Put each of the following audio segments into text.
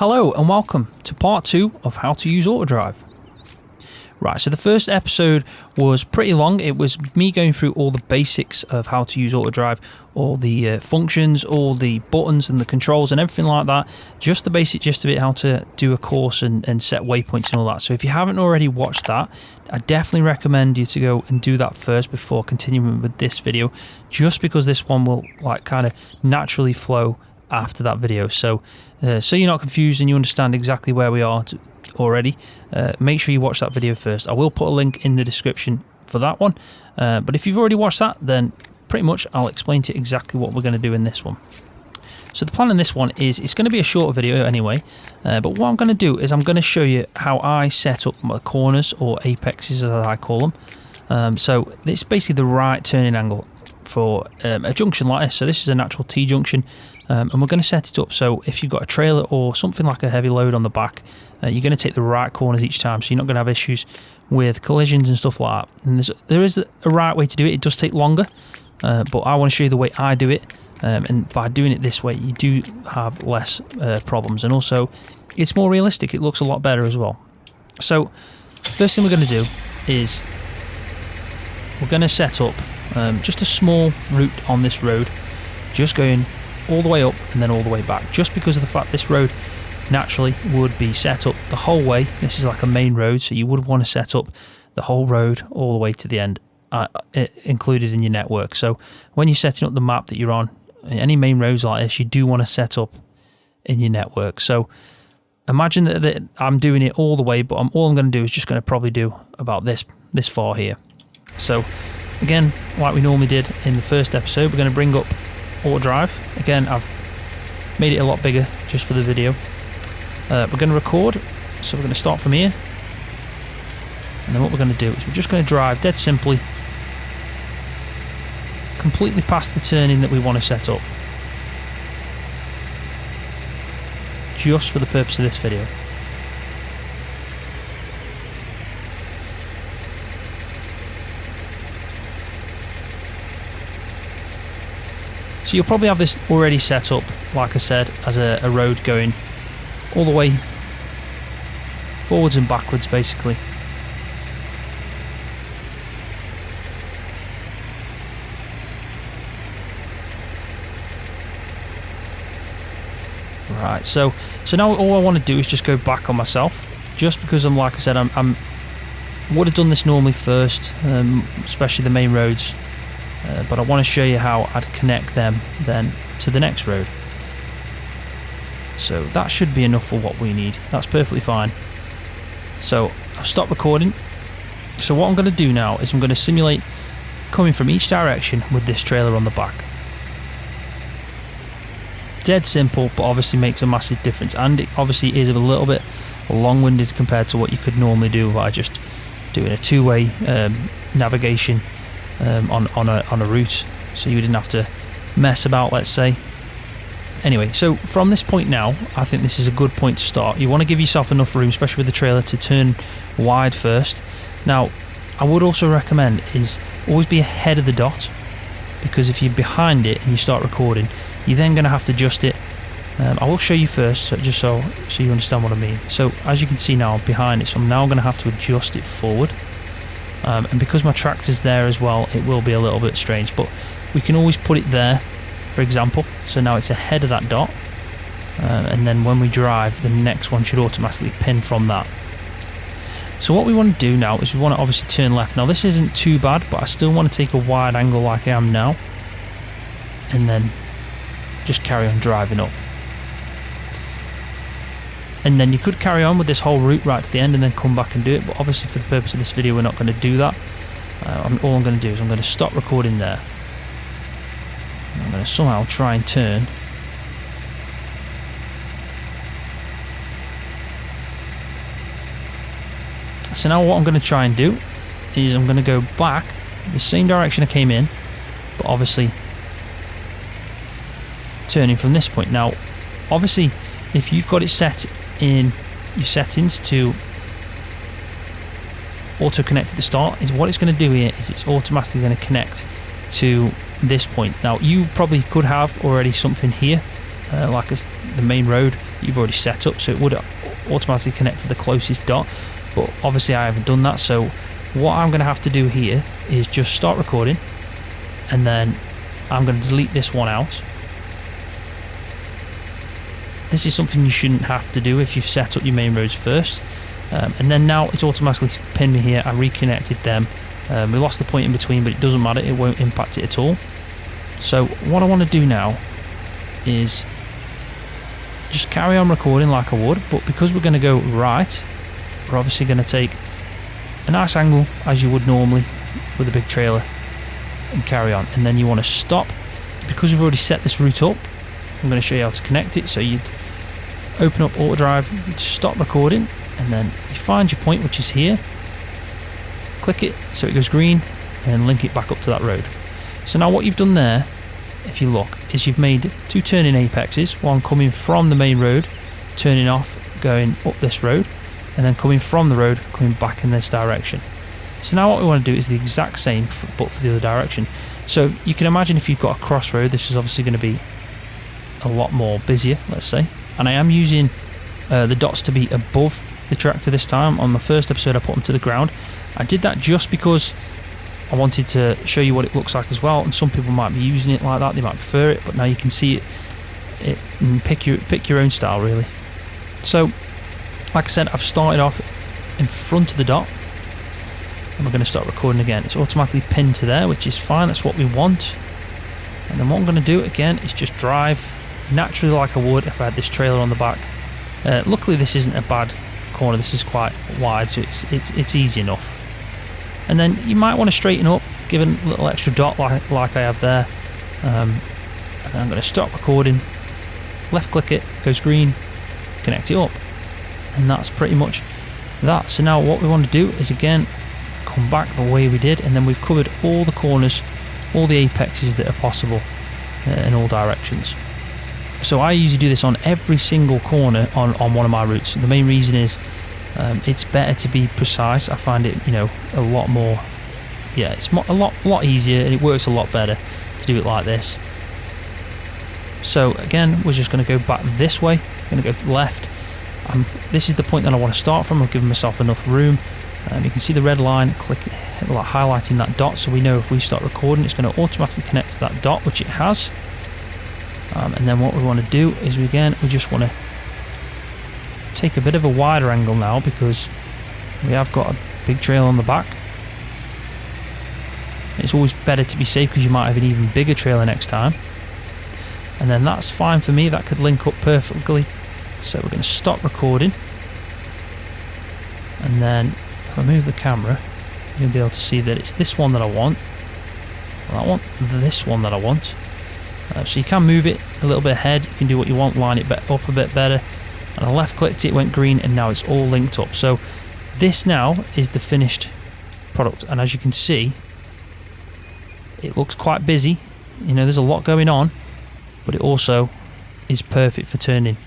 Hello and welcome to part 2 of how to use AutoDrive. Right, so the first episode was pretty long. It was me going through all the basics of how to use AutoDrive, all the functions, all the buttons and the controls and everything like that. Just the basic gist of it, how to do a course and set waypoints and all that. So if you haven't already watched that, I definitely recommend you to go and do that first before continuing with this video, just because this one will like kind of naturally flow after that video. So you're not confused and you understand exactly where we are already, make sure you watch that video first. I will put a link in the description for that one, but if you've already watched that, then pretty much I'll explain to you exactly what we're going to do in this one. So the plan in this one is it's going to be a shorter video anyway, but what I'm going to do is I'm going to show you how I set up my corners, or apexes as I call them. So it's basically the right turning angle for a junction like this. So this is a natural T-junction, and we're going to set it up so if you've got a trailer or something like a heavy load on the back, you're going to take the right corners each time, so you're not going to have issues with collisions and stuff like that. And there is a right way to do it. It does take longer, but I want to show you the way I do it, and by doing it this way you do have less problems, and also it's more realistic. It looks a lot better as well. So first thing we're going to do is we're going to set up just a small route on this road, just going all the way up and then all the way back, just because of the fact this road naturally would be set up the whole way. This is like a main road, so you would want to set up the whole road all the way to the end, included in your network. So when you're setting up the map that you're on, any main roads like this, you do want to set up in your network. So imagine that I'm doing it all the way, but all I'm going to do is just going to probably do about this far here. So again, like we normally did in the first episode, we're going to bring up AutoDrive. Again, I've made it a lot bigger just for the video. We're going to record, so we're going to start from here, and then what we're going to do is we're just going to drive dead simply completely past the turning that we want to set up, just for the purpose of this video. So you'll probably have this already set up, like I said, as a road going all the way forwards and backwards basically. Right, so now all I want to do is just go back on myself, just because like I said, I'm would have done this normally first, especially the main roads. But I want to show you how I'd connect them then to the next road. So that should be enough for what we need. That's perfectly fine. So I've stopped recording. So what I'm going to do now is I'm going to simulate coming from each direction with this trailer on the back. Dead simple, but obviously makes a massive difference, and it obviously is a little bit long-winded compared to what you could normally do by just doing a two-way navigation on a route, so you didn't have to mess about, let's say. Anyway, so from this point now, I think this is a good point to start. You want to give yourself enough room, especially with the trailer, to turn wide first. Now, I would also recommend is always be ahead of the dot, because if you're behind it and you start recording, you're then going to have to adjust it. I will show you first, just so you understand what I mean. So as you can see now, I'm behind it, so I'm now going to have to adjust it forward. And because my tractor's there as well, it will be a little bit strange, but we can always put it there, for example. So now it's ahead of that dot, and then when we drive, the next one should automatically pin from that. So what we want to do now is we want to obviously turn left. Now this isn't too bad, but I still want to take a wide angle like I am now, and then just carry on driving up. And then you could carry on with this whole route right to the end and then come back and do it, but obviously for the purpose of this video we're not going to do that. All I'm going to do is I'm going to stop recording there. I'm going to somehow try and turn. So now what I'm going to try and do is I'm going to go back the same direction I came in, but obviously turning from this point. Now obviously if you've got it set in your settings to auto connect at the start, is what it's going to do here is it's automatically going to connect to this point. Now you probably could have already something here like the main road you've already set up, so it would automatically connect to the closest dot, but obviously I haven't done that. So what I'm going to have to do here is just start recording, and then I'm going to delete this one out. This is something you shouldn't have to do if you've set up your main roads first. And then now it's automatically pinned me here. I reconnected them. We lost the point in between, but it doesn't matter, it won't impact it at all. So what I want to do now is just carry on recording like I would, but because we're going to go right, we're obviously going to take a nice angle as you would normally with a big trailer and carry on. And then you want to stop. Because we've already set this route up, I'm going to show you how to connect it. So you'd open up AutoDrive, you'd stop recording, and then you find your point, which is here, click it so it goes green, and then link it back up to that road. So now what you've done there, if you look, is you've made two turning apexes, one coming from the main road, turning off, going up this road, and then coming from the road, coming back in this direction. So now what we want to do is the exact same, but for the other direction. So you can imagine if you've got a crossroad, this is obviously going to be a lot more busier, let's say. And I am using the dots to be above the tractor this time. On the first episode I put them to the ground. I did that just because I wanted to show you what it looks like as well, and some people might be using it like that, they might prefer it, but now you can see it and pick your own style really. So like I said, I've started off in front of the dot, and we're going to start recording again. It's automatically pinned to there, which is fine, that's what we want. And then what I'm going to do again is just drive naturally like I would if I had this trailer on the back. Luckily this isn't a bad corner, this is quite wide, so it's easy enough. And then you might want to straighten up, give it a little extra dot like I have there. And then I'm going to stop recording, left click it, goes green, connect it up, and that's pretty much that. So now what we want to do is again come back the way we did, and then we've covered all the corners, all the apexes that are possible in all directions. So I usually do this on every single corner on one of my routes. The main reason is it's better to be precise. I find it, a lot more, it's a lot easier, and it works a lot better to do it like this. So again, we're just going to go back this way, going to go left. This is the point that I want to start from. I've given myself enough room. You can see the red line highlighting that dot, so we know if we start recording it's going to automatically connect to that dot, which it has. And then what we want to do is we just want to take a bit of a wider angle now, because we have got a big trail on the back. It's always better to be safe, because you might have an even bigger trailer next time. And then that's fine for me, that could link up perfectly. So we're going to stop recording, and then if I move the camera, you'll be able to see that it's this one that I want. I want this one that I want. So you can move it a little bit ahead, you can do what you want, line it up a bit better. And I left clicked it, went green, and now it's all linked up. So this now is the finished product, and as you can see, it looks quite busy. There's a lot going on, but it also is perfect for turning.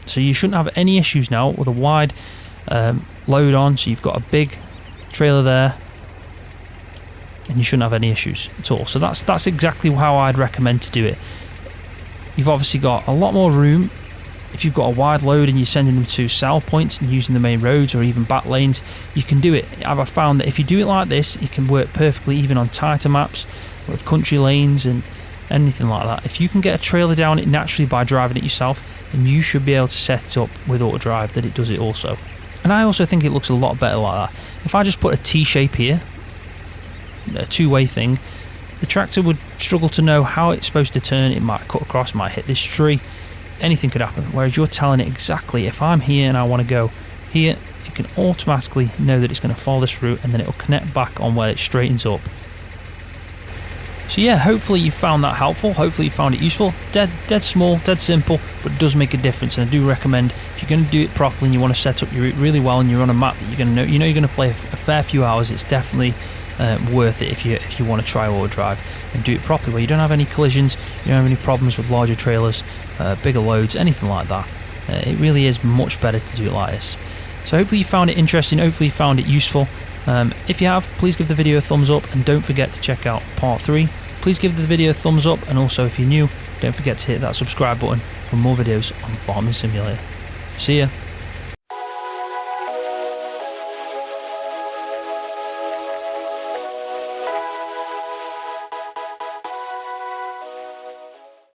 So you shouldn't have any issues now with a wide load on. So you've got a big trailer there, and you shouldn't have any issues at all. So that's exactly how I'd recommend to do it. You've obviously got a lot more room. If you've got a wide load and you're sending them to sell points and using the main roads or even back lanes, you can do it. I've found that if you do it like this, it can work perfectly even on tighter maps with country lanes and anything like that. If you can get a trailer down it naturally by driving it yourself, then you should be able to set it up with AutoDrive that it does it also. And I also think it looks a lot better like that. If I just put a T-shape here, a two-way thing, the tractor would struggle to know how it's supposed to turn. It might cut across, might hit this tree, anything could happen. Whereas you're telling it exactly, if I'm here and I want to go here, it can automatically know that it's going to follow this route, and then it'll connect back on where it straightens up. So yeah, hopefully you found that helpful, hopefully you found it useful. Dead small, dead simple, but it does make a difference, and I do recommend, if you're going to do it properly and you want to set up your route really well and you're on a map that you're going to know, you're going to play a fair few hours, it's definitely worth it if you want to try AutoDrive and do it properly, where you don't have any collisions, you don't have any problems with larger trailers, bigger loads, anything like that. It really is much better to do it like this. So hopefully you found it interesting, hopefully you found it useful. If you have, please give the video a thumbs up, and don't forget to check out part 3. Please give the video a thumbs up, and also if you're new, don't forget to hit that subscribe button, and with more videos on Farming Simulator. See ya.